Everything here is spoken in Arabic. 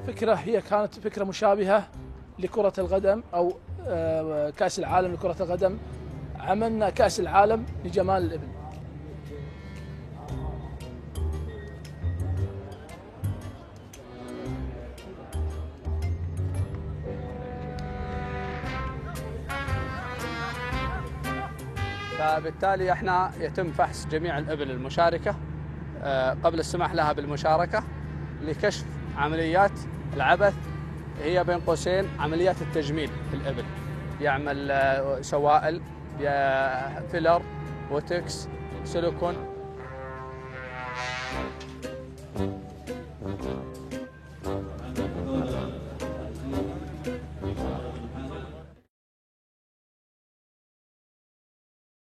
فكرة هي كانت فكرة مشابهة لكرة القدم أو كأس العالم لكرة القدم. عملنا كأس العالم لجمال الإبل. فبالتالي احنا يتم فحص جميع الإبل المشاركة قبل السماح لها بالمشاركة لكشف عمليات العبث، هي بين قوسين عمليات التجميل في الإبل. يعمل سوائل، فيلر، بوتكس، سيليكون.